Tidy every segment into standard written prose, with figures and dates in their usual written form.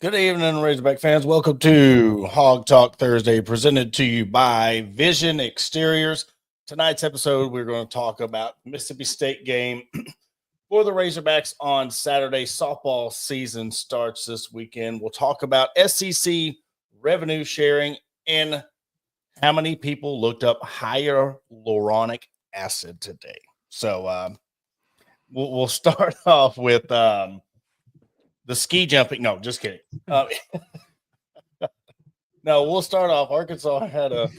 Good evening, Razorback fans. Welcome to Hog Talk Thursday, presented to you by Vision Exteriors. Tonight's episode, we're going to talk about Mississippi State game for the Razorbacks on Saturday. Softball season starts this weekend. We'll talk about SEC revenue sharing and how many people looked up hyaluronic acid today. So we'll start off with the ski jumping. No, just kidding. No, we'll start off. Arkansas had a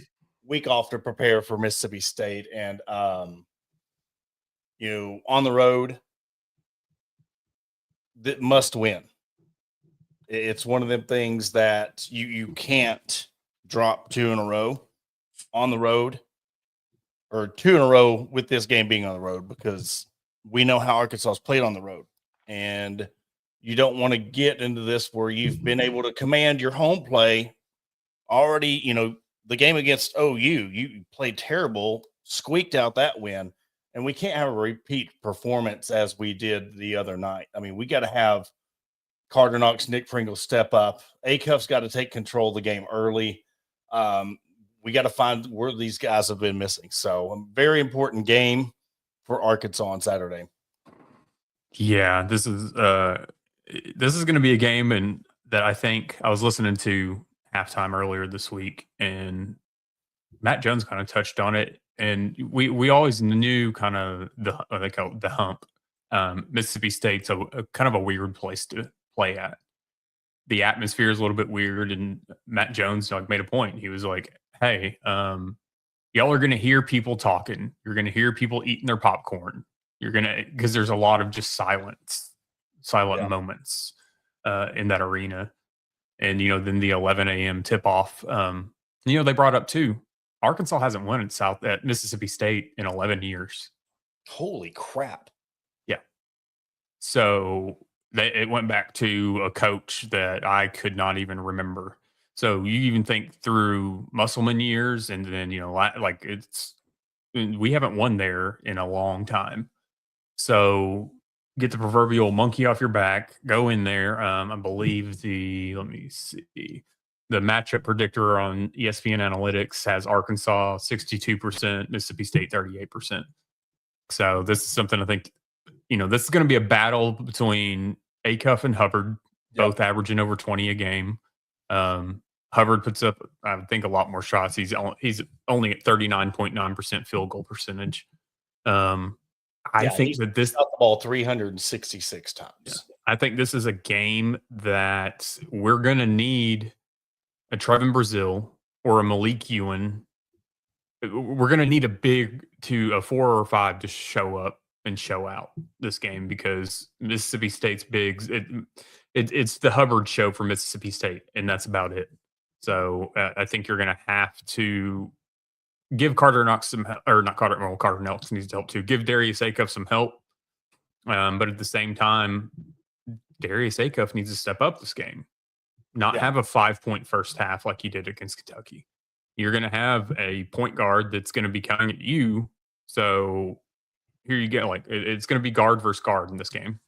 week off to prepare for Mississippi State, and on the road, that must win. It's one of them things that you can't drop two in a row on the road, or two in a row with this game being on the road, because we know how Arkansas's played on the road, and you don't want to get into this where you've been able to command your home play. Already, the game against OU, you played terrible, squeaked out that win, and we can't have a repeat performance as we did the other night. I mean, we got to have Carter Knox, Nick Pringle step up. Acuff's got to take control of the game early. We got to find where these guys have been missing. So, a very important game for Arkansas on Saturday. Yeah, this is going to be a game, and that I think I was listening to halftime earlier this week, and Matt Jones kind of touched on it, and we always knew kind of the hump. Mississippi State's a kind of a weird place to play at. The atmosphere is a little bit weird, and Matt Jones made a point. He was like, "Hey, y'all are going to hear people talking. You're going to hear people eating their popcorn. You're gonna because there's a lot of just silent moments in that arena." And, then the 11 a.m. tip-off, they brought up, too, Arkansas hasn't won at Mississippi State in 11 years. Holy crap. Yeah. So it went back to a coach that I could not even remember. So you even think through Musselman years, and then, we haven't won there in a long time. So get the proverbial monkey off your back, go in there. I believe the matchup predictor on ESPN Analytics has Arkansas 62%, Mississippi State 38%. So this is something I think, this is going to be a battle between Acuff and Hubbard, both averaging over 20 a game. Hubbard puts up, I think, a lot more shots. He's only at 39.9% field goal percentage. I think that this shot the ball 366 times. Yeah. I think this is a game that we're going to need a Trevin Brazil or a Malik Ewan. We're going to need a 4 or 5 to show up and show out this game, because Mississippi State's bigs, it's the Hubbard show for Mississippi State, and that's about it. So I think you're going to have to give Carter Knox Carter Knox needs help too. Give Darius Acuff some help. But at the same time, Darius Acuff needs to step up this game. Not have a 5-point first half like he did against Kentucky. You're going to have a point guard that's going to be coming at you. So here you go. It's going to be guard versus guard in this game.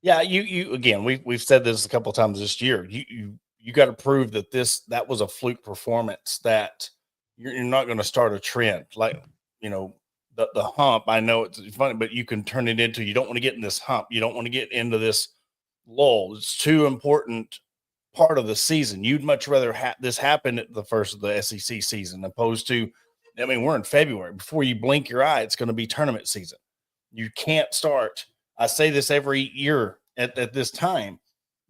Yeah, you again, we've said this a couple of times this year. You got to prove that was a fluke performance, that you're not going to start a trend. The hump, I know it's funny, but you can turn it into, you don't want to get in this hump. You don't want to get into this lull. It's too important part of the season. You'd much rather this happen at the first of the SEC season, opposed to, we're in February. Before you blink your eye, it's going to be tournament season. You can't start. I say this every year at this time.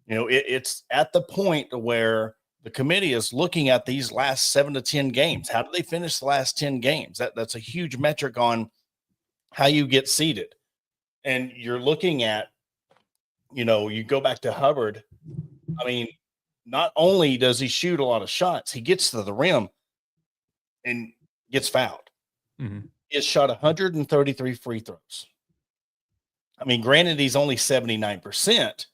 It's at the point where the committee is looking at these last 7 to 10 games. How do they finish the last 10 games? That's a huge metric on how you get seeded. And you're looking at, you go back to Hubbard. Not only does he shoot a lot of shots, he gets to the rim and gets fouled. Mm-hmm. He has shot 133 free throws. Granted, he's only 79%.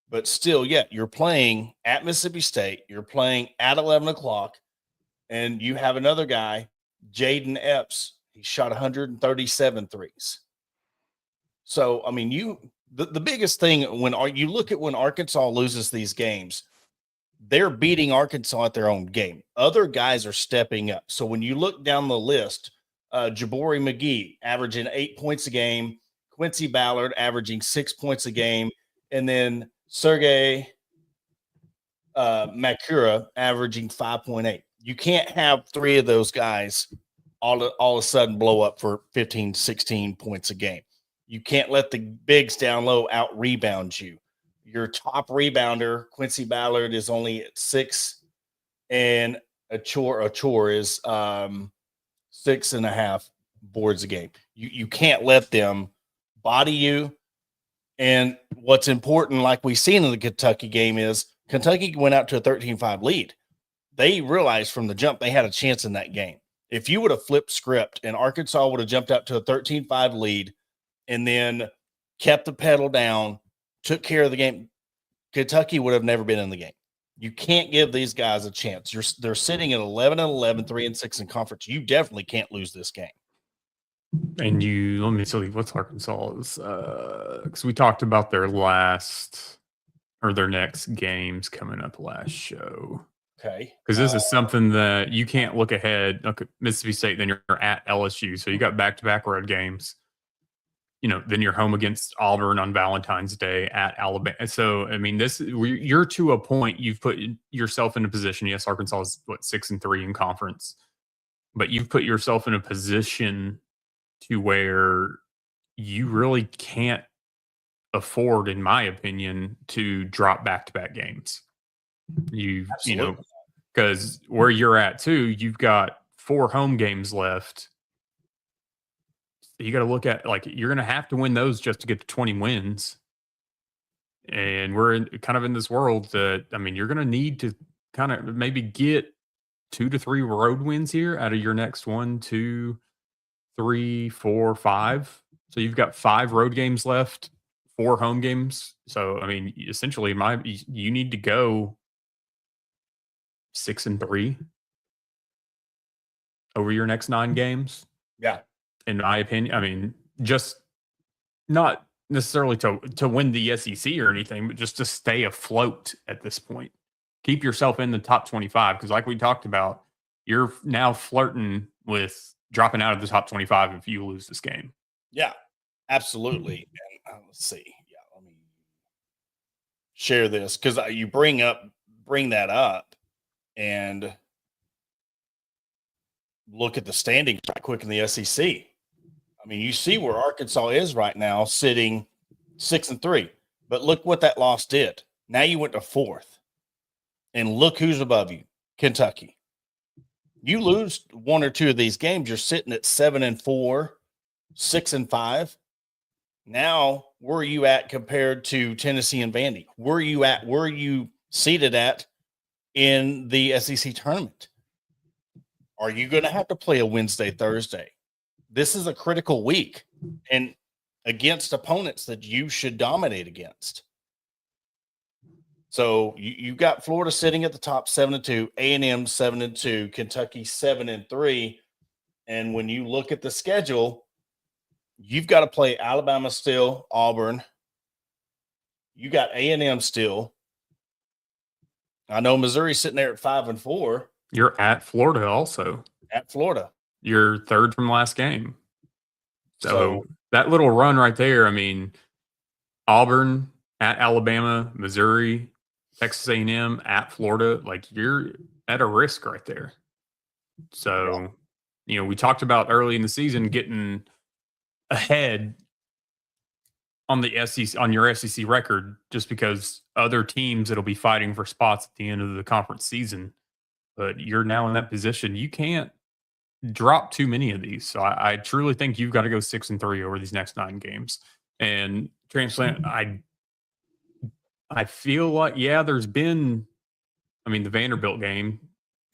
But still, you're playing at Mississippi State. You're playing at 11 o'clock, and you have another guy, Jaden Epps. He shot 137 threes. So, the biggest thing when you look at when Arkansas loses these games, they're beating Arkansas at their own game. Other guys are stepping up. So when you look down the list, Jabari McGee averaging 8 points a game, Quincy Ballard averaging 6 points a game, and then Sergey Makura averaging 5.8. You can't have three of those guys all of a sudden blow up for 15, 16 points a game. You can't let the bigs down low out rebound you. Your top rebounder, Quincy Ballard, is only at 6, and a chore is 6.5 boards a game. You can't let them body you. And what's important, like we've seen in the Kentucky game, is Kentucky went out to a 13-5 lead. They realized from the jump they had a chance in that game. If you would have flipped script and Arkansas would have jumped out to a 13-5 lead and then kept the pedal down, took care of the game, Kentucky would have never been in the game. You can't give these guys a chance. They're sitting at 11-11, 3-6 in conference. You definitely can't lose this game. And let me tell you what's Arkansas's, because we talked about their next games coming up last show. Okay. Because this is something that you can't look ahead. Look at Mississippi State, then you're at LSU. So you got back-to-back road games. Then you're home against Auburn on Valentine's Day at Alabama. So, I mean, you're to a point you've put yourself in a position. Yes, Arkansas is 6-3 in conference, but you've put yourself in a position to where you really can't afford, in my opinion, to drop back-to-back games. Because where you're at too, you've got 4 home games left. You got to look at, you're going to have to win those just to get to 20 wins. And we're kind of in this world that, I mean, you're going to need to kind of maybe get 2 to 3 road wins here out of your next 1, 2, 3, 4, 5. So you've got 5 road games left, 4 home games. So, I mean, essentially you need to go 6-3 over your next 9 games. Yeah. In my opinion, I mean, just not necessarily to win the SEC or anything, but just to stay afloat at this point. Keep yourself in the top 25, because like we talked about, you're now flirting with dropping out of the top 25 if you lose this game. Yeah, absolutely. And let's see. Yeah, let me share this, because you bring that up and look at the standings right quick in the SEC. I mean, you see where Arkansas is right now, sitting 6-3. But look what that loss did. Now you went to 4th. And look who's above you, Kentucky. You lose 1 or 2 of these games, you're sitting at 7-4, 6-5. Now, where are you at compared to Tennessee and Vandy? Where are you at? Where are you seated at in the SEC tournament? Are you going to have to play a Wednesday, Thursday? This is a critical week, and against opponents that you should dominate against. So you've got Florida sitting at the top 7-2, A&M 7-2, Kentucky 7-3. And when you look at the schedule, you've got to play Alabama still, Auburn. You got A&M still. I know Missouri's sitting there at 5-4. You're at Florida also. At Florida. You're 3rd from last game. So that little run right there, I mean, Auburn at Alabama, Missouri, Texas A&M at Florida, you're at a risk right there. So, we talked about early in the season getting ahead on the SEC, on your SEC record, just because other teams that'll be fighting for spots at the end of the conference season. But you're now in that position. You can't drop too many of these. So I truly think you've got to go 6-3 over these next 9 games. And transplant, I feel like, there's been, the Vanderbilt game.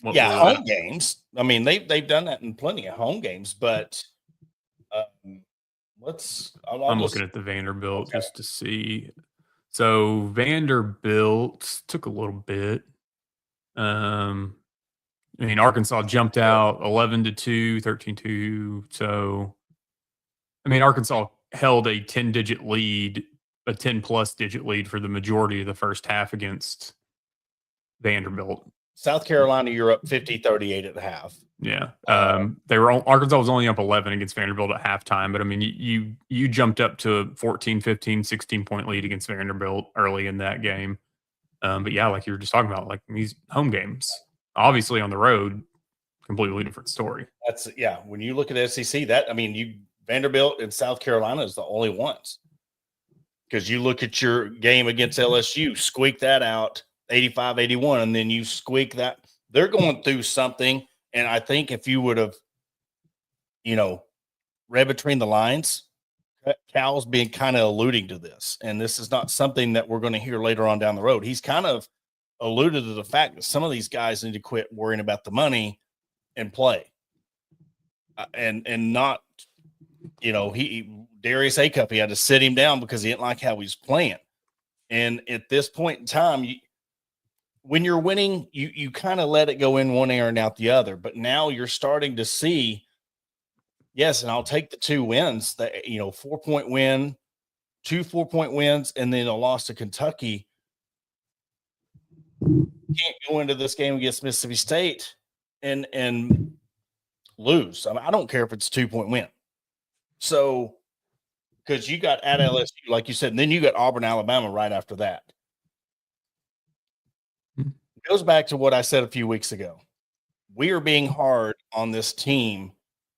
Home games. I mean, they've done that in plenty of home games, but I'm looking at the Vanderbilt just to see. So Vanderbilt took a little bit. Arkansas jumped out 11-2, 13-2. So, Arkansas held a 10-digit lead, a 10-plus digit lead for the majority of the first half against Vanderbilt. South Carolina, you're up 50-38 at the half. Yeah. Arkansas was only up 11 against Vanderbilt at halftime, but I mean, you jumped up to 14, 15, 16-point lead against Vanderbilt early in that game. But yeah, like you were just talking about, like these home games, obviously on the road, completely different story. That's when you look at SEC, Vanderbilt and South Carolina is the only ones. Because you look at your game against LSU, squeak that out 85-81, and then you squeak that. They're going through something. And I think if you would have, read between the lines, Cal's being kind of alluding to this. And this is not something that we're going to hear later on down the road. He's kind of alluded to the fact that some of these guys need to quit worrying about the money and play. And not, Darius Acup, he had to sit him down because he didn't like how he's playing. And at this point in time, when you're winning, you kind of let it go in one ear and out the other. But now you're starting to see, yes, and I'll take the 2 wins, that 4-point win, 2 4-point wins, and then a loss to Kentucky. You can't go into this game against Mississippi State and lose. I mean, I don't care if it's a 2-point win. So, because you got at LSU, like you said, and then you got Auburn, Alabama right after that. It goes back to what I said a few weeks ago. We are being hard on this team.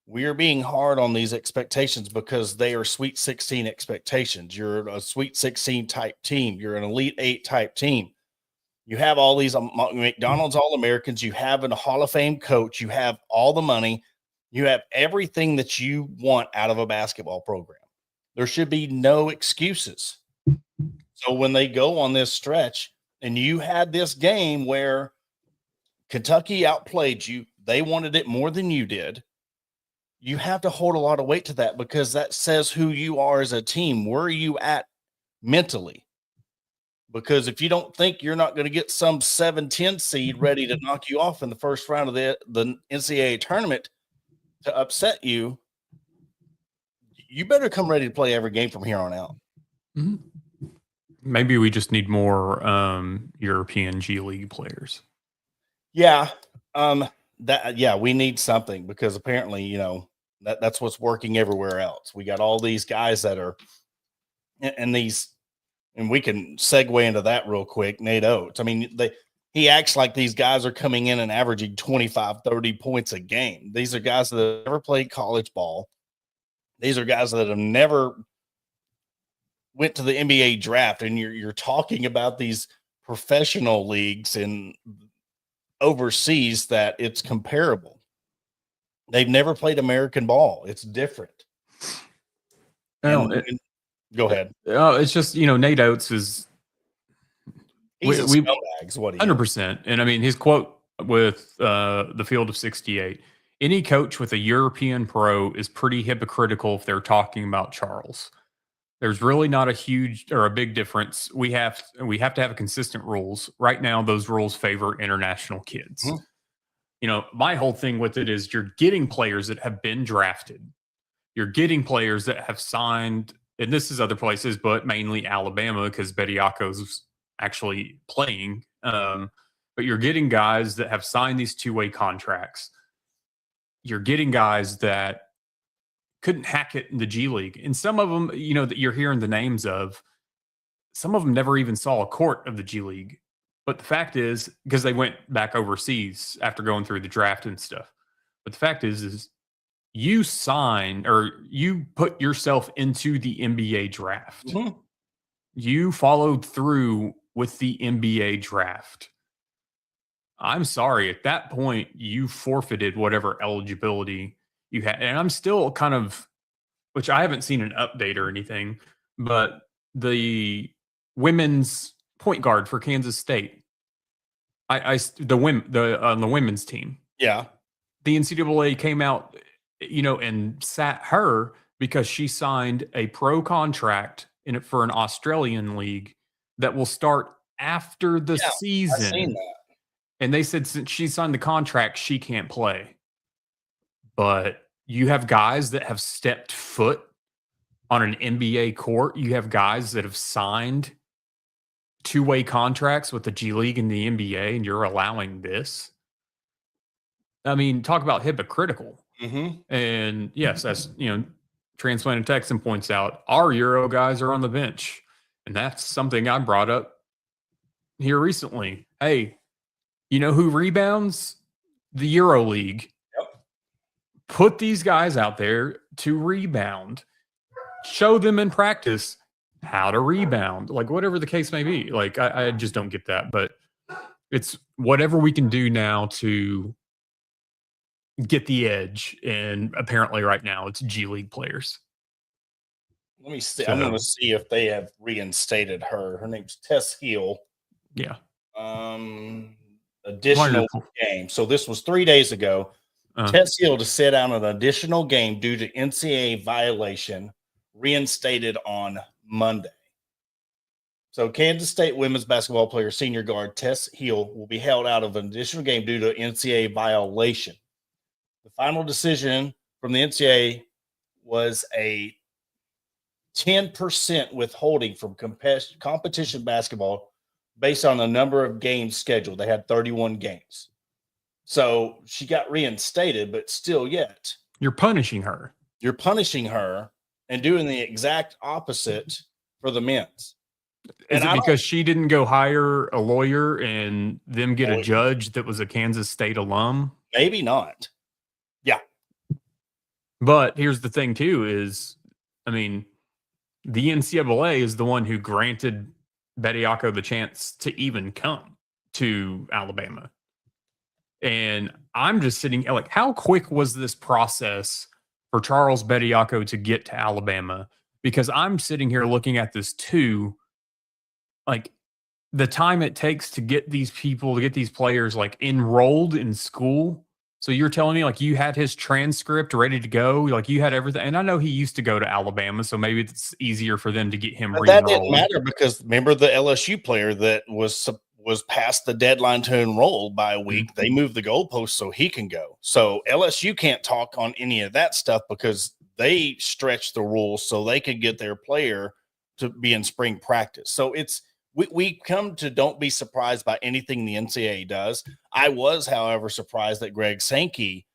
We are being hard on these expectations because they are Sweet 16 expectations. You're a Sweet 16 type team. You're an Elite 8 type team. You have all these McDonald's All-Americans. You have a Hall of Fame coach. You have all the money. You have everything that you want out of a basketball program. There should be no excuses. So when they go on this stretch, and you had this game where Kentucky outplayed you, they wanted it more than you did. You have to hold a lot of weight to that because that says who you are as a team. Where are you at mentally? Because if you don't think you're not going to get some 7-10 seed ready to knock you off in the first round of the NCAA tournament to upset you, you better come ready to play every game from here on out. Mm-hmm. Maybe we just need more European G League players. Yeah. We need something because apparently, that's what's working everywhere else. We got all these guys that are and we can segue into that real quick. Nate Oates. I mean, he acts like these guys are coming in and averaging 25, 30 points a game. These are guys that have never played college ball. These are guys that have never went to the NBA draft, and you're talking about these professional leagues and overseas that it's comparable. They've never played American ball. It's different. Go ahead. It's just, Nate Oates is he's a scumbag, is what he 100%. And I mean, his quote with the Field of 68, any coach with a European pro is pretty hypocritical if they're talking about Charles. There's really not a huge or a big difference. We have to have consistent rules. Right now, those rules favor international kids. Mm-hmm. My whole thing with it is you're getting players that have been drafted. You're getting players that have signed, and this is other places, but mainly Alabama because Bediako's actually playing. But you're getting guys that have signed these 2-way contracts. You're getting guys that couldn't hack it in the G League. And some of them, that you're hearing the names of, some of them never even saw a court of the G League. But the fact is, because they went back overseas after going through the draft and stuff. But the fact is you signed or you put yourself into the NBA draft. Mm-hmm. You followed through with the NBA draft. I'm sorry. At that point, you forfeited whatever eligibility you had. And I'm still kind of, which I haven't seen an update or anything, but the women's point guard for Kansas State, on the women's team. Yeah. The NCAA came out, and sat her because she signed a pro contract for an Australian league that will start after the season. I've seen that. And they said since she signed the contract, she can't play. But you have guys that have stepped foot on an NBA court. You have guys that have signed two-way contracts with the G League and the NBA, and you're allowing this. I mean, talk about hypocritical. Mm-hmm. And yes, as Transplanted Texan points out, our Euro guys are on the bench. And that's something I brought up here recently. Hey, you know who rebounds? The Euro League. Yep. Put these guys out there to rebound. Show them in practice how to rebound, like whatever the case may be. Like, I just don't get that. But it's whatever we can do now to get the edge. And apparently right now it's G League players. Let me see. I'm going to see if they have reinstated her. Her name's Tess Hill. Yeah. Additional game. So this was 3 days ago. Tess Hill to sit out an additional game due to NCAA violation, reinstated on Monday. So Kansas State women's basketball player, senior guard Tess Hill, will be held out of an additional game due to NCAA violation. The final decision from the NCAA was a 10% withholding from competition basketball based on the number of games scheduled. They had 31 games. So she got reinstated, but still yet. You're punishing her. You're punishing her and doing the exact opposite for the men's. Is it because she didn't go hire a lawyer and them get a judge that was a Kansas State alum? Maybe not. Yeah. But here's the thing, too, is, I mean, the NCAA is the one who granted Bediako the chance to even come to Alabama. And I'm just sitting, like, how quick was this process for Charles Bediako to get to Alabama? Because I'm sitting here looking at this, too, like, the time it takes to get these people, to get these players, like, enrolled in school. So you're telling me, like, you had his transcript ready to go, like you had everything. And I know he used to go to Alabama, so maybe it's easier for them to get him re-enrolled. That didn't matter because remember the LSU player that was past the deadline to enroll by a week. They moved the goalpost so he can go. So LSU can't talk on any of that stuff because they stretched the rules so they could get their player to be in spring practice. So it's we come to don't be surprised by anything the NCAA does. I was, however, surprised that Greg Sankey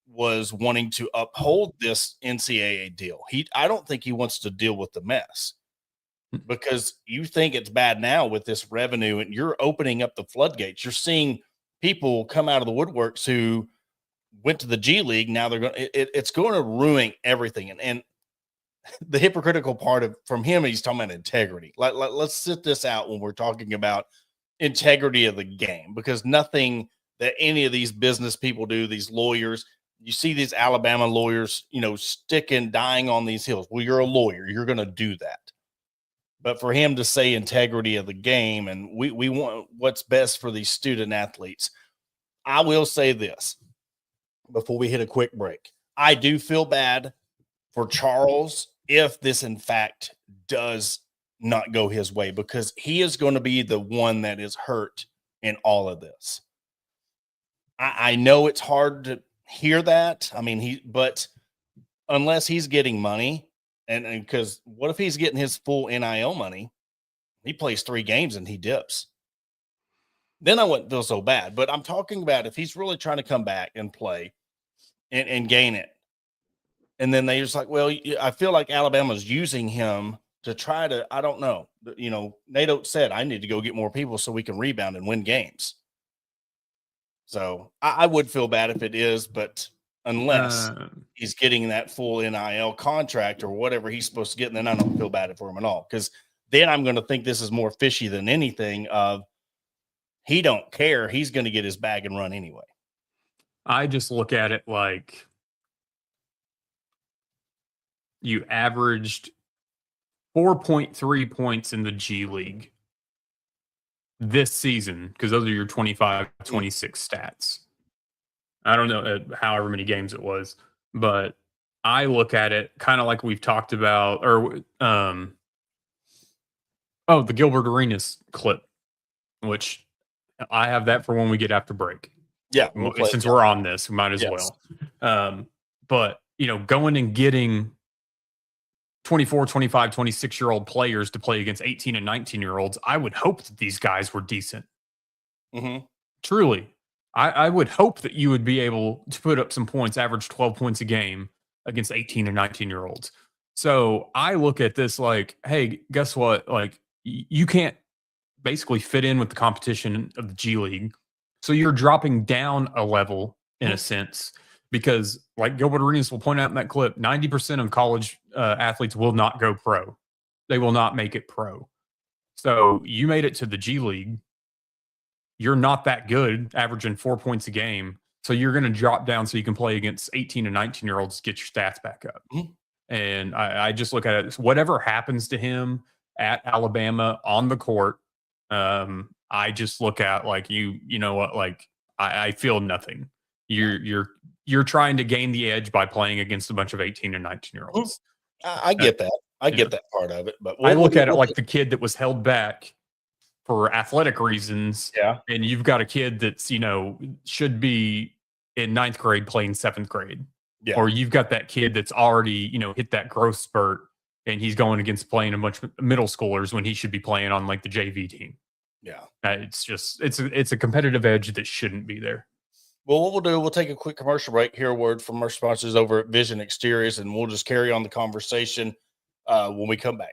was wanting to uphold this NCAA deal. I don't think he wants to deal with the mess because you think it's bad now with this revenue and you're opening up the floodgates. You're seeing people come out of the woodworks who went to the G League. Now they're going it's going to ruin everything. And the hypocritical part from him, he's talking about integrity. Let's sit this out when we're talking about integrity of the game, because nothing that any of these business people do, these lawyers, you see these Alabama lawyers, dying on these hills. Well, you're a lawyer. You're going to do that. But for him to say integrity of the game and we want what's best for these student athletes, I will say this before we hit a quick break. I do feel bad for Charles if this, in fact, does not go his way, because he is going to be the one that is hurt in all of this. I know it's hard to hear that. I mean, but unless he's getting money, and because what if he's getting his full NIL money? He plays 3 games and he dips. Then I wouldn't feel so bad. But I'm talking about if he's really trying to come back and play and gain it. And then they just like, well, I feel like Alabama's using him to try to, I don't know. Nate Oates said, I need to go get more people so we can rebound and win games. So I would feel bad if it is, but unless he's getting that full NIL contract or whatever he's supposed to get, and then I don't feel bad for him at all. Because then I'm going to think this is more fishy than anything of he don't care. He's going to get his bag and run anyway. I just look at it like you averaged 4.3 points in the G League this season, because those are your 25-26 stats. I don't know however many games it was, but I look at it kind of like we've talked about, or the Gilbert Arenas clip, which I have that for when we get after break. Yeah, since we're on this, we might as well. But going and getting 24, 25, 26-year-old players to play against 18 and 19-year-olds, I would hope that these guys were decent. Mm-hmm. Truly. I would hope that you would be able to put up some points, average 12 points a game against 18 and 19-year-olds. So I look at this like, hey, guess what? Like, you can't basically fit in with the competition of the G League. So you're dropping down a level in a sense, because like Gilbert Arenas will point out in that clip, 90% of college athletes will not go pro. They will not make it pro. So you made it to the G League. You're not that good, averaging 4 points a game. So you're going to drop down so you can play against 18 and 19-year-olds to get your stats back up. Mm-hmm. And I just look at it as whatever happens to him at Alabama on the court, I just look at like, you know what, like I feel nothing. You're trying to gain the edge by playing against a bunch of 18 and 19-year-olds. I get that. I get that part of it, but I look at it like the kid that was held back for athletic reasons. Yeah. And you've got a kid that's, should be in 9th grade playing 7th grade. Yeah. Or you've got that kid that's already, hit that growth spurt and he's going against playing a bunch of middle schoolers when he should be playing on like the JV team. Yeah. It's just, it's a competitive edge that shouldn't be there. Well, what we'll do, we'll take a quick commercial break, hear a word from our sponsors over at Vision Exteriors, and we'll just carry on the conversation when we come back.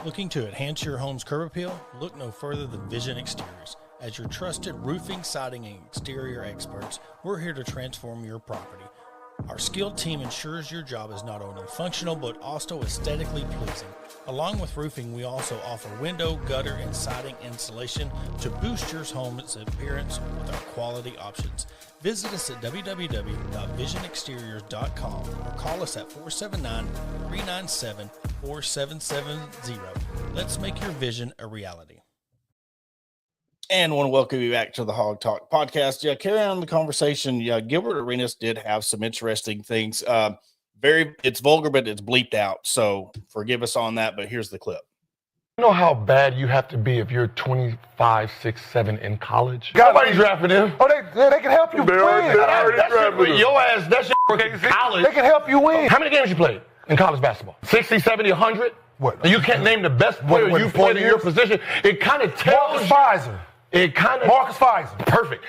Looking to enhance your home's curb appeal? Look no further than Vision Exteriors. As your trusted roofing, siding, and exterior experts, we're here to transform your property. Our skilled team ensures your job is not only functional, but also aesthetically pleasing. Along with roofing, we also offer window, gutter, and siding installation to boost your home's appearance with our quality options. Visit us at www.visionexteriors.com or call us at 479-397-4770. Let's make your vision a reality. And want to welcome you back to the Hawg Talk podcast. Yeah, carry on the conversation. Yeah, Gilbert Arenas did have some interesting things. It's vulgar, but it's bleeped out. So forgive us on that, but here's the clip. You know how bad you have to be if you're 25, 6, 7 in college? Nobody's drafting them. Oh, they can help you win. Your ass, that's your college. They can help you win. How many games you played in college basketball? 60, 70, 100? What? You can't name the best player you played in your position. It kind of tells Pfizer. Marcus Pfizer. Perfect.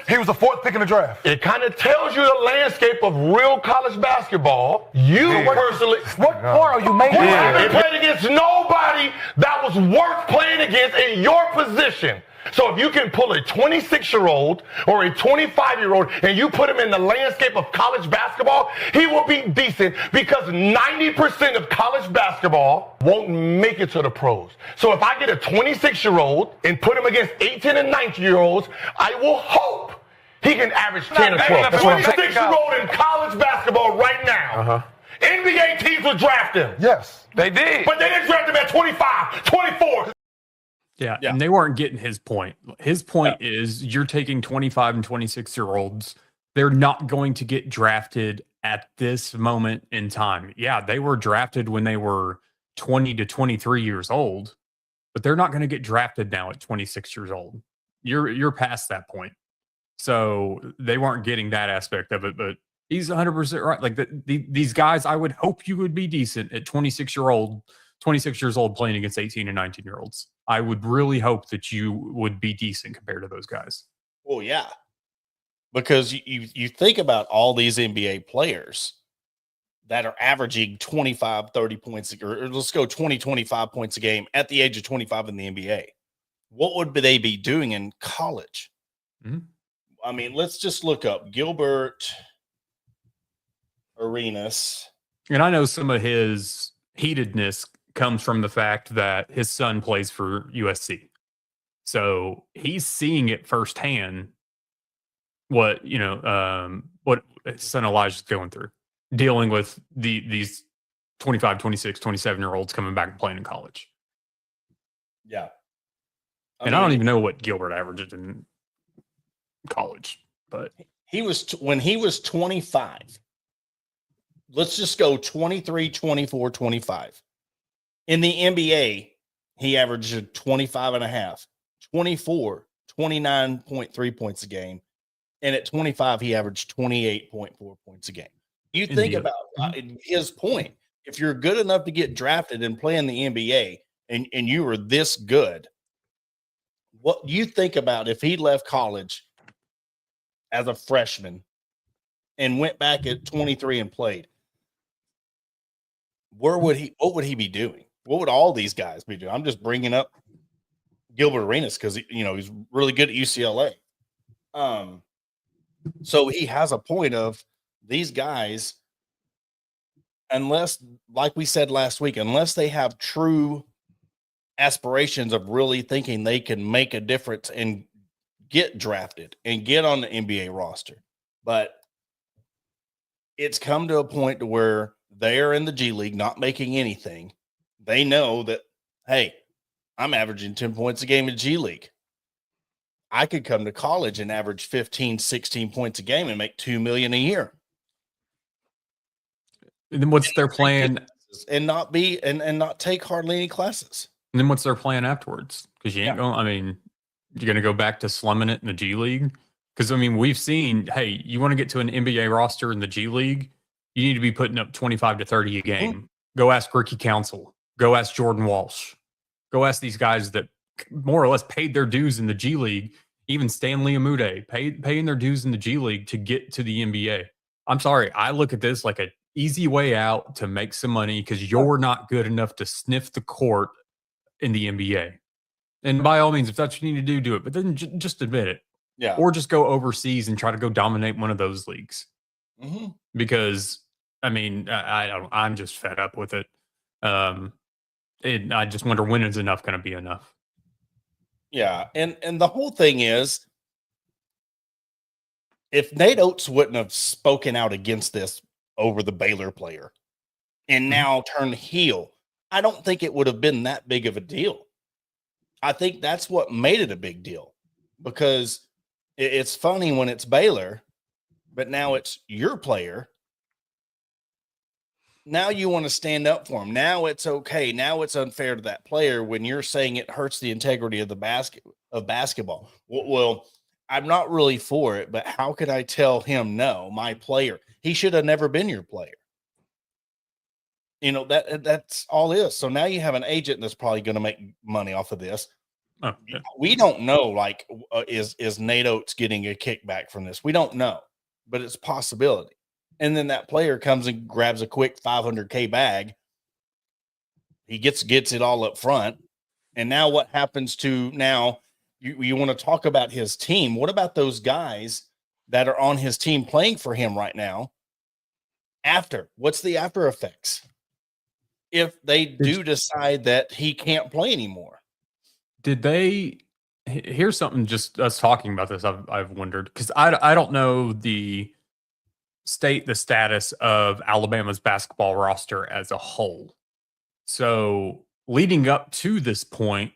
He was the 4th pick in the draft. It kind of tells you the landscape of real college basketball. Personally. What point are you making? You haven't played against nobody that was worth playing against in your position. So if you can pull a 26-year-old or a 25-year-old and you put him in the landscape of college basketball, he will be decent, because 90% of college basketball won't make it to the pros. So if I get a 26-year-old and put him against 18 and 19-year-olds, I will hope he can average 10 or 12. 26-year-old in college basketball right now. NBA teams will draft him. Yes, they did. But they didn't draft him at 25, 24. Yeah, and they weren't getting his point. His point is you're taking 25 and 26-year-olds. They're not going to get drafted at this moment in time. Yeah, they were drafted when they were 20 to 23 years old, but they're not going to get drafted now at 26 years old. You're past that point. So they weren't getting that aspect of it, but he's 100% right. Like these guys, I would hope you would be decent at 26 years old playing against 18 and 19-year-olds. I would really hope that you would be decent compared to those guys. Well, yeah. Because you think about all these NBA players that are averaging 25, 30 points, or let's go 20, 25 points a game at the age of 25 in the NBA. What would they be doing in college? Mm-hmm. I mean, let's just look up Gilbert Arenas. And I know some of his heatedness comes from the fact that his son plays for USC. So he's seeing it firsthand what his son Elijah's going through, dealing with these 25, 26, 27-year-olds coming back and playing in college. Yeah. I don't even know what Gilbert averaged in college, but when he was 25, let's just go 23, 24, 25. In the NBA, he averaged 25 and a half, 24, 29.3 points a game. And at 25, he averaged 28.4 points a game. You think about his point. if you're good enough to get drafted and play in the NBA and you were this good, what you think about if he left college as a freshman and went back at 23 and played? What would he be doing? What would all these guys be doing? I'm just bringing up Gilbert Arenas because he's really good at UCLA. So he has a point of these guys, unless, like we said last week, unless they have true aspirations of really thinking they can make a difference and get drafted and get on the NBA roster. But it's come to a point to where they're in the G League not making anything. They know that, hey, I'm averaging 10 points a game in G League. I could come to college and average 15, 16 points a game and make $2 million a year. And then what's their plan? And not be and not take hardly any classes. And then what's their plan afterwards? Because you ain't going. I mean, you're going to go back to slumming it in the G League. Because I mean, we've seen. Hey, you want to get to an NBA roster in the G League? You need to be putting up 25 to 30 a game. Mm-hmm. Go ask Ricky Council. Go ask Jordan Walsh. Go ask these guys that more or less paid their dues in the G League. Even Stanley Amude paying their dues in the G League to get to the NBA. I'm sorry. I look at this like an easy way out to make some money because you're not good enough to sniff the court in the NBA. And by all means, if that's what you need to do, do it. But then just admit it. Yeah. Or just go overseas and try to go dominate one of those leagues. Mm-hmm. Because, I mean, I'm just fed up with it. I just wonder when is enough going to be enough. Yeah, and the whole thing is, if Nate Oates wouldn't have spoken out against this over the Baylor player and now turned heel, I don't think it would have been that big of a deal. I think that's what made it a big deal, because it's funny when it's Baylor, but now it's your player. Now you want to stand up for him. Now it's okay. Now it's unfair to that player when you're saying it hurts the integrity of the basketball. Well, I'm not really for it, but how could I tell him no, my player? He should have never been your player. That's all it is. So now you have an agent that's probably going to make money off of this. Oh, yeah. We don't know, is Nate Oates getting a kickback from this? We don't know, but it's a possibility. And then that player comes and grabs a quick $500K bag. He gets it all up front. And now what happens to now? You want to talk about his team. What about those guys that are on his team playing for him right now? What's the after effects if they do decide that he can't play anymore? Here's something, just us talking about this, I've wondered, because I don't know the status of Alabama's basketball roster as a whole. So leading up to this point,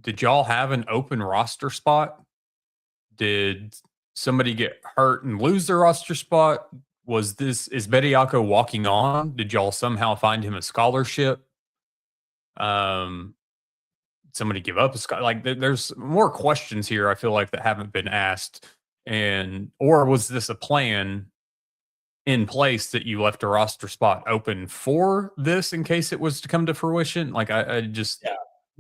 did y'all have an open roster spot? Did somebody get hurt and lose their roster spot? Is Bediako walking on? Did y'all somehow find him a scholarship? Somebody give up a scholarship? Like, there's more questions here, I feel like, that haven't been asked. Or was this a plan in place that you left a roster spot open for this in case it was to come to fruition? Like,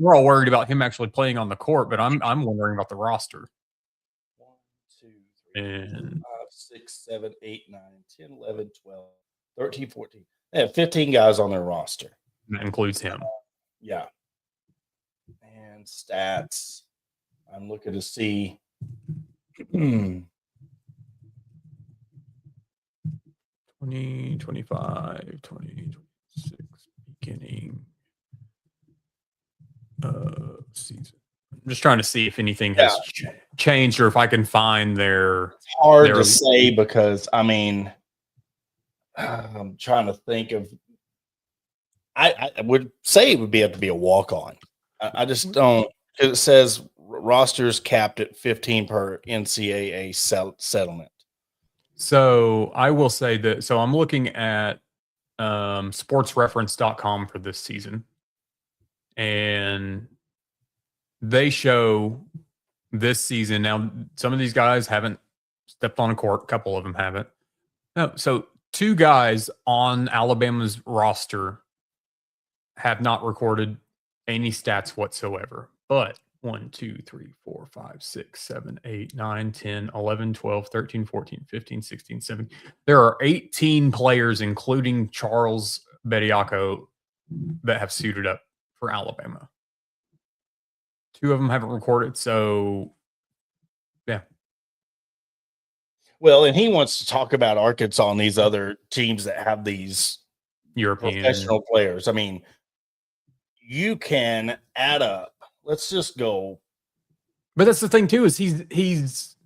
we're all worried about him actually playing on the court, but I'm wondering about the roster. 1, 2, 3, 4, 5, 6, 7, 8, 9, 10, 11, 12, 13, 14. They have 15 guys on their roster. That includes him. Yeah. And stats. I'm looking to see. 2025, 2026, beginning of season. I'm just trying to see if anything has changed or if I can find their. It's hard to say because, I mean, I'm trying to think of. I would say it would have to be a walk-on. I just don't. It says rosters capped at 15 per NCAA settlement. So I will say that. So I'm looking at sportsreference.com for this season, and they show this season. Now, some of these guys haven't stepped on a court. A couple of them haven't. No, so 2 guys on Alabama's roster have not recorded any stats whatsoever. But 1, 2, 3, 4, 5, 6, 7, 8, 9, 10, 11, 12, 13, 14, 15, 16, 17. There are 18 players, including Charles Bediako, that have suited up for Alabama. 2 of them haven't recorded, so yeah. Well, and he wants to talk about Arkansas and these other teams that have these European professional players. I mean, you can add up. Let's just go. But that's the thing too, is he's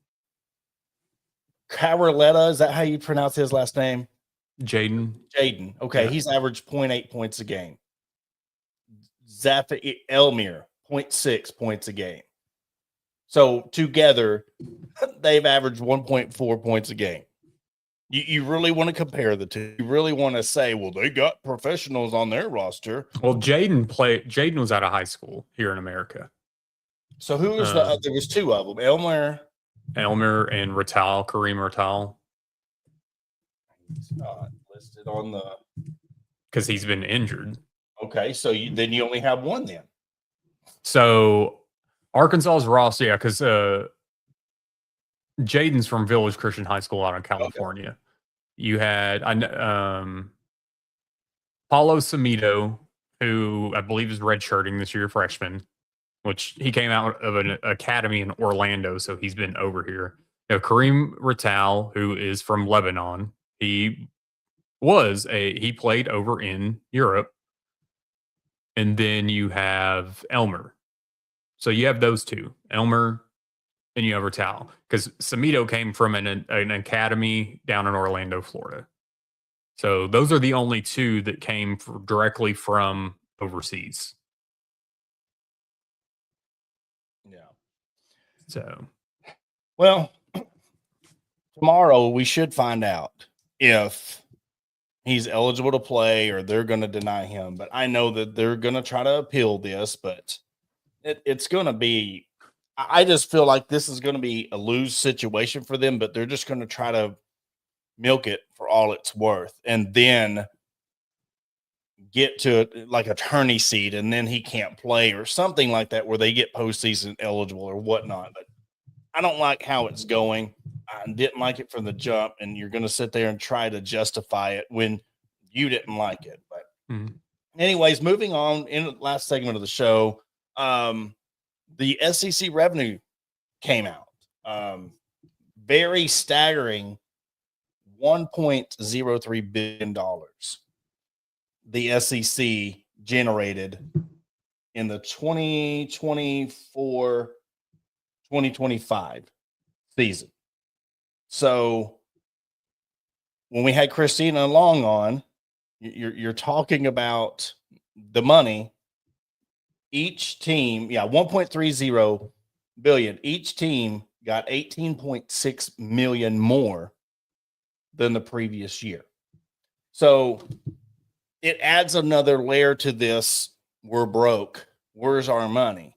Caroletta. Is that how you pronounce his last name? Jaden. Jaden. Okay, Yeah. he's averaged 0.8 points a game. Zaffa Elmir, 0.6 points a game. So together, they've averaged 1.4 points a game. You really want to compare the two. You really want to say, well, they got professionals on their roster. Well, Jaden was out of high school here in America. So who was the? There was 2 of them, Elmer and Rattal, Kareem Rattal. He's not listed on the. Because he's been injured. Okay, so then you only have 1 then. So Arkansas's roster, yeah, because Jaden's from Village Christian High School out in California. Okay. You had Paulo Samito, who I believe is redshirting this year, freshman, which he came out of an academy in Orlando, so he's been over here. You know, Kareem Rattal, who is from Lebanon, he played over in Europe. And then you have Elmer. So you have those 2, Elmer and you have Rattal, because Samito came from an academy down in Orlando, Florida. So those are the only 2 that came directly from overseas. Yeah. So, well, tomorrow we should find out if he's eligible to play or they're going to deny him. But I know that they're going to try to appeal this, but it's going to be, I just feel like this is going to be a lose situation for them, but they're just going to try to milk it for all it's worth and then get to like a tourney seed and then he can't play or something like that where they get postseason eligible or whatnot. But I don't like how it's going. I didn't like it from the jump, and you're going to sit there and try to justify it when you didn't like it. But anyways, moving on in the last segment of the show, the SEC revenue came out. Very staggering $1.03 billion the SEC generated in the 2024-2025 season. So when we had Christina Long on, you're talking about the money. Each team, 1.30 billion. Each team got 18.6 million more than the previous year. So it adds another layer to this. We're broke. Where's our money?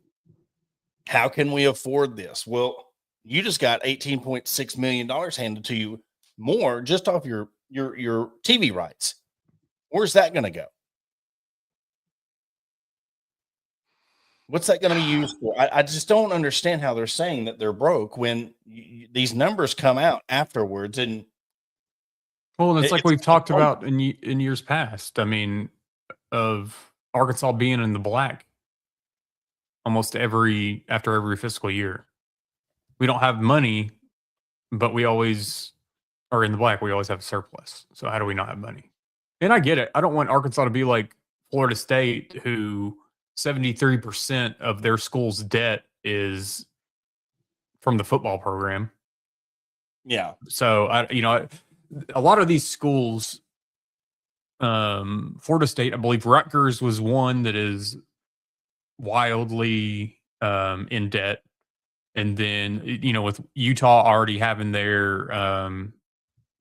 How can we afford this? Well, you just got $18.6 million handed to you more just off your TV rights. Where's that going to go? What's that going to be used for? I just don't understand how they're saying that they're broke when these numbers come out afterwards. And well, it's like we've talked about in years past. I mean, of Arkansas being in the black almost after every fiscal year. We don't have money, but we always are in the black. We always have surplus. So how do we not have money? And I get it. I don't want Arkansas to be like Florida State, who 73% of their school's debt is from the football program. Yeah. So a lot of these schools, Florida State, I believe Rutgers was one that is wildly in debt. And then, with Utah already having their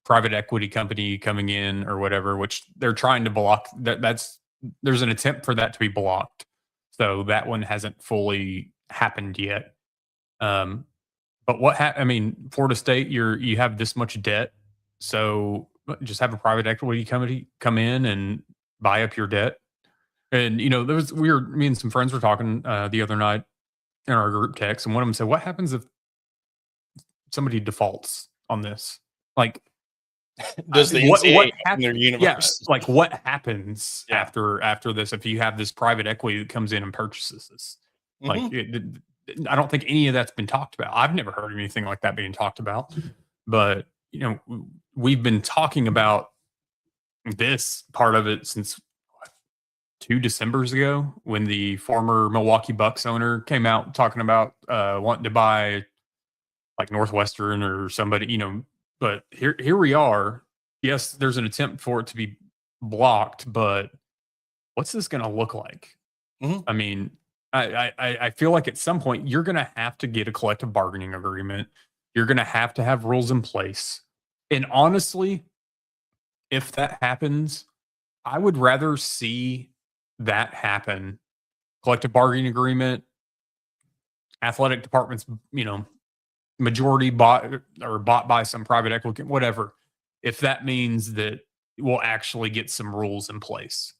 private equity company coming in or whatever, which they're trying to block, there's an attempt for that to be blocked. So that one hasn't fully happened yet. But Florida State, you have this much debt. So just have a private equity company come in and buy up your debt. And me and some friends were talking the other night in our group text, and one of them said, "What happens if somebody defaults on this? Like, does the NCAA in their universe? Yeah, like what happens after this if you have this private equity that comes in and purchases this? Like, I don't think any of that's been talked about. I've never heard anything like that being talked about. But we've been talking about this part of it since 2 Decembers ago, when the former Milwaukee Bucks owner came out talking about wanting to buy like Northwestern or somebody, but here we are. Yes, there's an attempt for it to be blocked, but what's this going to look like? I mean, I feel like at some point you're going to have to get a collective bargaining agreement. You're going to have rules in place. And honestly, if that happens, I would rather see that happen. Collective bargaining agreement, athletic departments, majority bought by some private equity, whatever. If that means that we'll actually get some rules in place,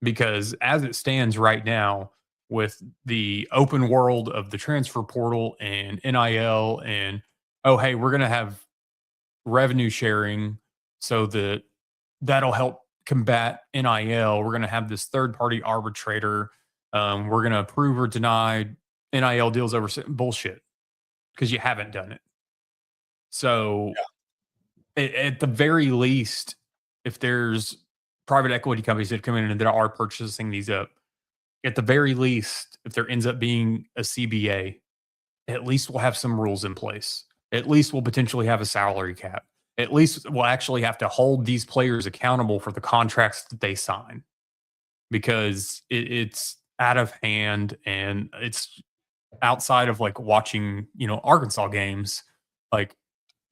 because as it stands right now, with the open world of the transfer portal and NIL, and hey, we're going to have revenue sharing so that'll help combat NIL. We're going to have this third party arbitrator. We're going to approve or deny NIL deals over bullshit, because you haven't done it. So at the very least, if there's private equity companies that come in and that are purchasing these up, at the very least, if there ends up being a CBA, at least we'll have some rules in place. At least we'll potentially have a salary cap. At least we'll actually have to hold these players accountable for the contracts that they sign, because it's out of hand, and it's outside of like watching, Arkansas games. Like,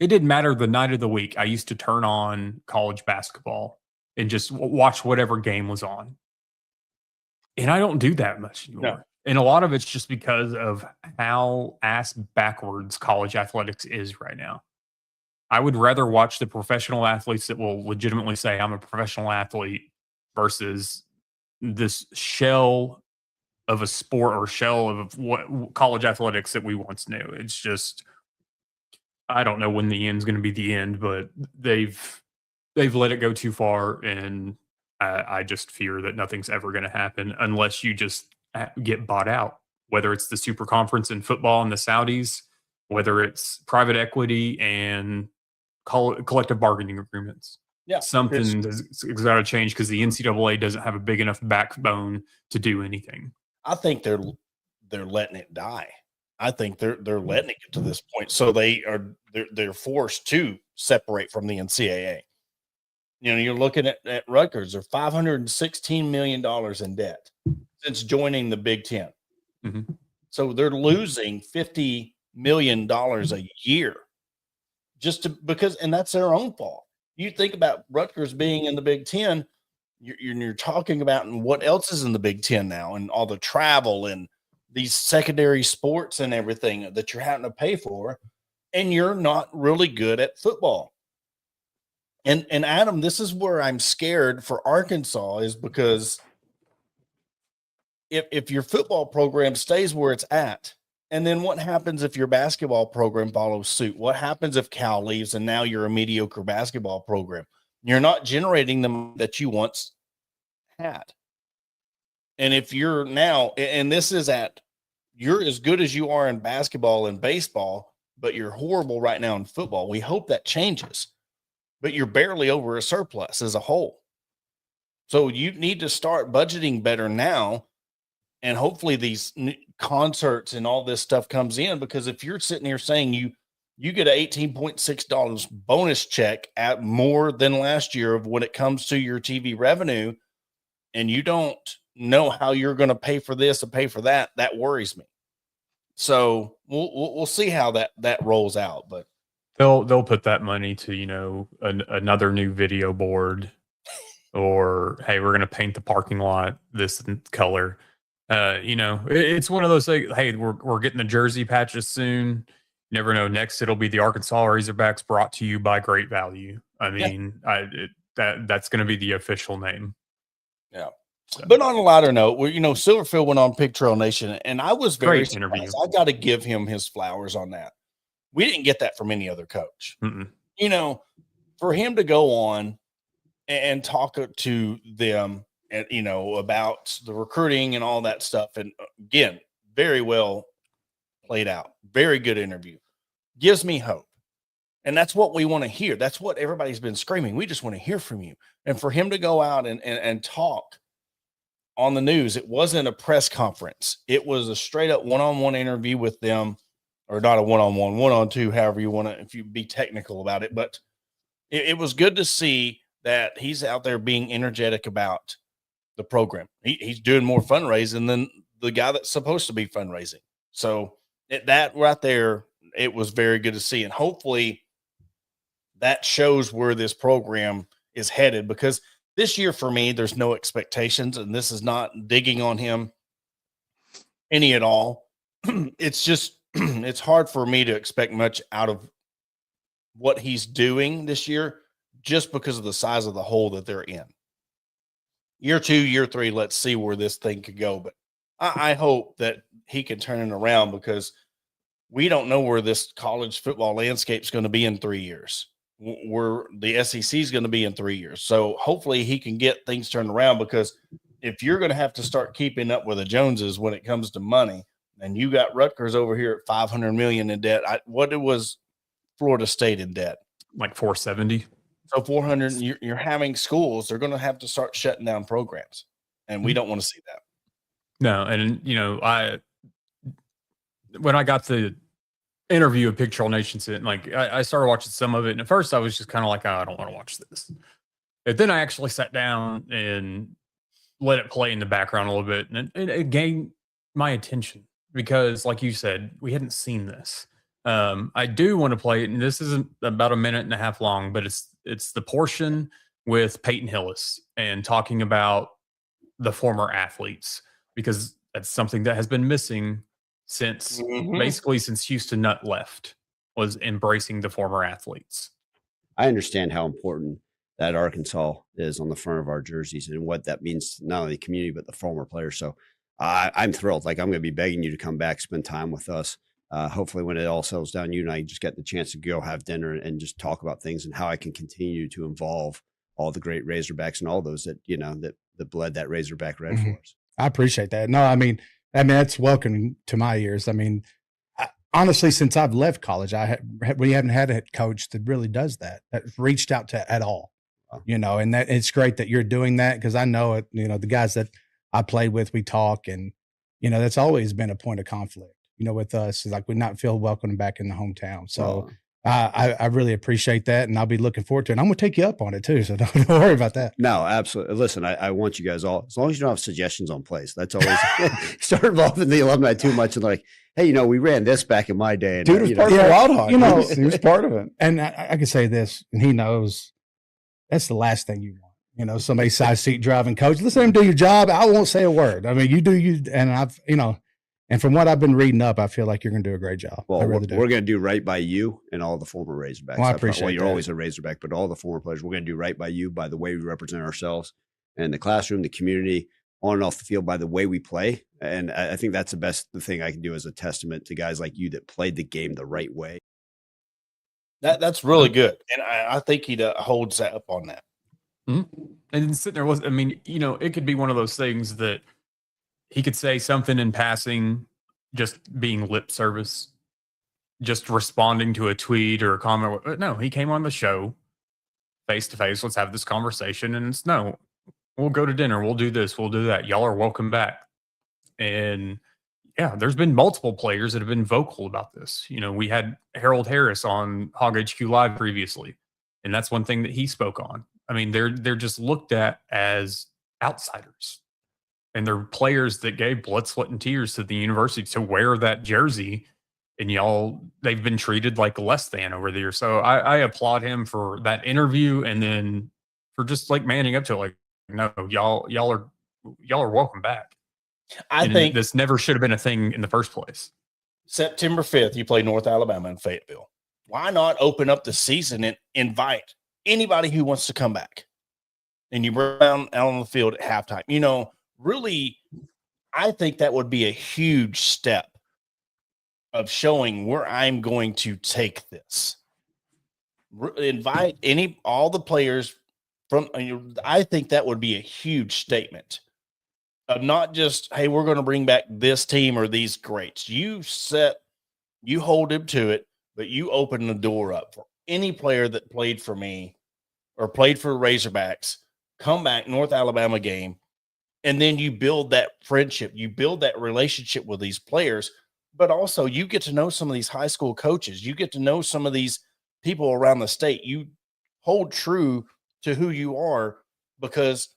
it didn't matter the night of the week. I used to turn on college basketball and just watch whatever game was on. And I don't do that much anymore. No. And a lot of it's just because of how ass backwards college athletics is right now. I would rather watch the professional athletes that will legitimately say I'm a professional athlete versus this shell of a sport or shell of what college athletics that we once knew. It's just, I don't know when the end's going to be the end, but they've let it go too far, and I just fear that nothing's ever going to happen unless you just get bought out, whether it's the super conference in football and the Saudis, whether it's private equity and collective bargaining agreements. Yeah, something has got to change, because the NCAA doesn't have a big enough backbone to do anything. I think they're letting it die. I think they're letting it get to this point, so they're forced to separate from the NCAA. You're looking at Rutgers. They're $516 million in debt since joining the Big Ten. Mm-hmm. So they're losing $50 million a year because that's their own fault. You think about Rutgers being in the Big Ten, you're talking about and what else is in the Big Ten now, and all the travel and these secondary sports and everything that you're having to pay for, and you're not really good at football. And Adam, this is where I'm scared for Arkansas, is because if your football program stays where it's at, and then what happens if your basketball program follows suit? What happens if Cal leaves and now you're a mediocre basketball program? You're not generating them that you once had. And if you're now, and this is you're as good as you are in basketball and baseball, but you're horrible right now in football. We hope that changes. But you're barely over a surplus as a whole. So you need to start budgeting better now. And hopefully these concerts and all this stuff comes in, because if you're sitting here saying you get an $18.6 bonus check at more than last year of when it comes to your TV revenue, and you don't know how you're going to pay for this and pay for that, that worries me. So we'll see how that rolls out, but they'll put that money to, another new video board, or, hey, we're going to paint the parking lot this color. It's one of those things. Hey, we're getting the jersey patches soon. You never know. Next, it'll be the Arkansas Razorbacks, brought to you by Great Value. I mean, that's going to be the official name. Yeah. So. But on a lighter note, Silverfield went on Pig Trail Nation, and I was very Great surprised. interview. I got to give him his flowers on that. We didn't get that from any other coach. For him to go on and talk to them and, about the recruiting and all that stuff. And again, very well played out. Very good interview. Gives me hope. And that's what we want to hear. That's what everybody's been screaming. We just want to hear from you. And for him to go out and talk on the news, it wasn't a press conference. It was a straight up one-on-one interview with them, or not a one-on-one, one-on-two, however you want to, if you be technical about it. But it was good to see that he's out there being energetic about the program. He's doing more fundraising than the guy that's supposed to be fundraising. So that right there, it was very good to see. And hopefully that shows where this program is headed, because this year for me, there's no expectations, and this is not digging on him any at all. It's just, it's hard for me to expect much out of what he's doing this year, just because of the size of the hole that they're in. Year 2, year 3, let's see where this thing could go. But I hope that he can turn it around, because we don't know where this college football landscape is going to be in 3 years. Where the SEC is going to be in 3 years. So hopefully he can get things turned around, because if you're going to have to start keeping up with the Joneses when it comes to money, and you got Rutgers over here at $500 million in debt, what was Florida State in debt? Like 470. So 400. You're having schools, they're going to have to start shutting down programs, and we don't want to see that. No, and when I got the interview of Pig Trail Nation, I started watching some of it, and at first I was just kind of like, I don't want to watch this. But then I actually sat down and let it play in the background a little bit, and it gained my attention, because, like you said, we hadn't seen this. I do want to play it, and this isn't about a minute and a half long, but it's the portion with Peyton Hillis and talking about the former athletes, because that's something that has been missing since basically since Houston Nutt left, was embracing the former athletes. I understand how important that Arkansas is on the front of our jerseys, and what that means to not only the community, but the former players. So I'm thrilled. I'm going to be begging you to come back, spend time with us. Hopefully when it all settles down, you and I just get the chance to go have dinner and just talk about things and how I can continue to involve all the great Razorbacks and all those that, that bled that Razorback red for us. I appreciate that. No, I mean, that's welcome to my ears. I mean, honestly, since I've left college, we haven't had a coach that really does that reached out to at all, and that it's great that you're doing that, because I know it, the guys that I played with, we talk, and, that's always been a point of conflict, with us, is like we not feel welcome back in the hometown. So I really appreciate that, and I'll be looking forward to it. And I'm going to take you up on it too, so don't worry about that. No, absolutely. Listen, I want you guys all, as long as you don't have suggestions on plays, that's always start involving the alumni too much and like, hey, we ran this back in my day. And, dude was part of the Wild Hog. He was part of it. And I can say this, and he knows that's the last thing you want. Somebody side seat driving coach. Let's let him do your job. I won't say a word. I mean, you do you, and I've, and from what I've been reading up, I feel like you're going to do a great job. Well, we're going to do right by you and all the former Razorbacks. Well, I appreciate you're always a Razorback, but all the former players, we're going to do right by you, by the way we represent ourselves and the classroom, the community, on and off the field, by the way we play. And I think that's the thing I can do as a testament to guys like you that played the game the right way. That's really good. And I think he holds that up on that. Mm-hmm. And sitting there it could be one of those things that he could say something in passing, just being lip service, just responding to a tweet or a comment. No, he came on the show face to face. Let's have this conversation. And we'll go to dinner. We'll do this. We'll do that. Y'all are welcome back. And yeah, there's been multiple players that have been vocal about this. We had Harold Harris on Hawg HQ Live previously, and that's one thing that he spoke on. I mean, they're just looked at as outsiders. And they're players that gave blood, sweat, and tears to the university to wear that jersey. And they've been treated like less than over there. So I applaud him for that interview, and then for just manning up to it. Like, no, y'all are welcome back. I think this never should have been a thing in the first place. September 5th, you play North Alabama in Fayetteville. Why not open up the season and invite anybody who wants to come back, and you bring them out on the field at halftime. You know, really, I think that would be a huge step of showing where I'm going to take this. Invite all the players from. I think that would be a huge statement of not just, hey, we're going to bring back this team or these greats. You hold him to it, but you open the door up for any player that played for me or played for the Razorbacks, come back North Alabama game, and then you build that friendship, you build that relationship with these players, but also you get to know some of these high school coaches. You get to know some of these people around the state. You hold true to who you are, because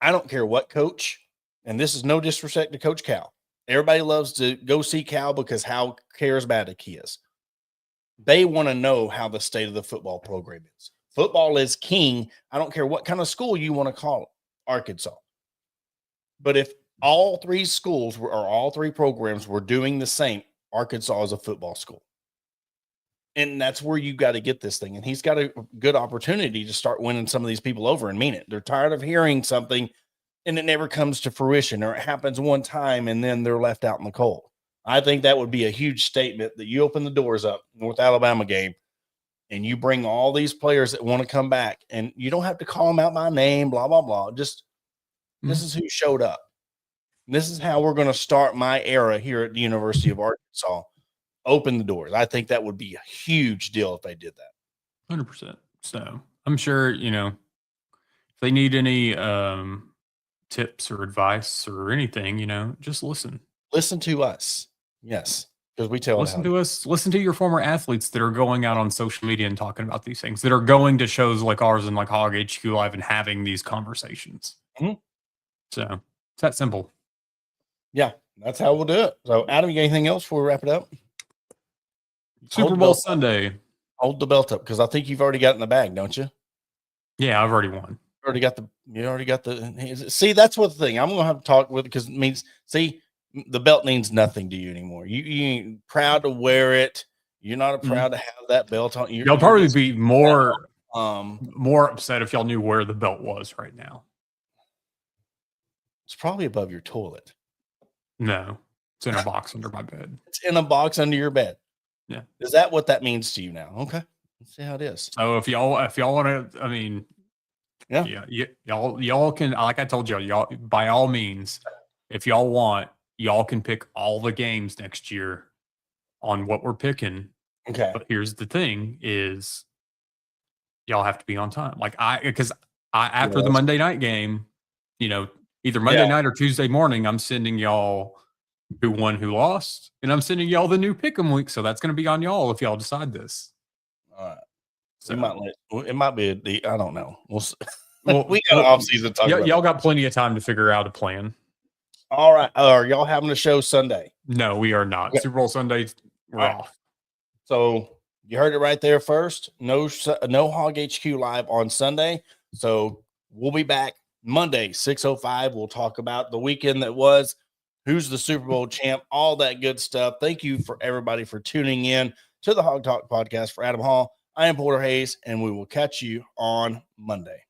I don't care what coach, and this is no disrespect to Coach Cal. Everybody loves to go see Cal because how charismatic he is. They want to know how the state of the football program is. Football is king. I don't care what kind of school you want to call it, Arkansas. But if all three schools or all three programs were doing the same, Arkansas is a football school. And that's where you got to get this thing. And he's got a good opportunity to start winning some of these people over and mean it. They're tired of hearing something and it never comes to fruition, or it happens one time and then they're left out in the cold. I think that would be a huge statement that you open the doors up, North Alabama game, and you bring all these players that want to come back, and you don't have to call them out by name, blah, blah, blah. Just this is who showed up. This is how we're going to start my era here at the University of Arkansas. Open the doors. I think that would be a huge deal if they did that. 100%. So I'm sure, if they need any tips or advice or anything, just listen. Listen to us. Yes. Because we tell Listen to us. Listen to your former athletes that are going out on social media and talking about these things, that are going to shows like ours and like Hawg HQ Live and having these conversations. Mm-hmm. So it's that simple. Yeah, that's how we'll do it. So, Adam, you got anything else before we wrap it up? Super Bowl Sunday. Hold the belt up, because I think you've already got it in the bag, don't you? Yeah, I've already won. You already got the. See, that's what the thing. I'm gonna have to talk with, because it means, see, the belt means nothing to you anymore. You ain't proud to wear it. You're not proud to have that belt on. Y'all probably be more upset if y'all knew where the belt was right now. It's probably above your toilet. No, it's in a box under my bed. It's in a box under your bed. Yeah. Is that what that means to you now? Okay. Let's see how it is. So if y'all want to, y'all can, like I told y'all, by all means, if y'all want, y'all can pick all the games next year on what we're picking. Okay. But here's the thing is y'all have to be on time. Like after the Monday night game, either Monday night or Tuesday morning, I'm sending y'all who won, who lost, and I'm sending y'all the new pick'em week. So that's going to be on y'all if y'all decide this. All right. So it might be I don't know. We'll see. Well, we got an off season. Y'all got plenty of time to figure out a plan. All right. Are y'all having a show Sunday? No, we are not. Okay. Super Bowl Sunday, we're off. So you heard it right there first. No Hawg HQ Live on Sunday. So we'll be back Monday, 6:05. We'll talk about the weekend that was, who's the Super Bowl champ, all that good stuff. Thank you for everybody for tuning in to the Hawg Talk podcast. For Adam Hall, I am Porter Hayes, and we will catch you on Monday.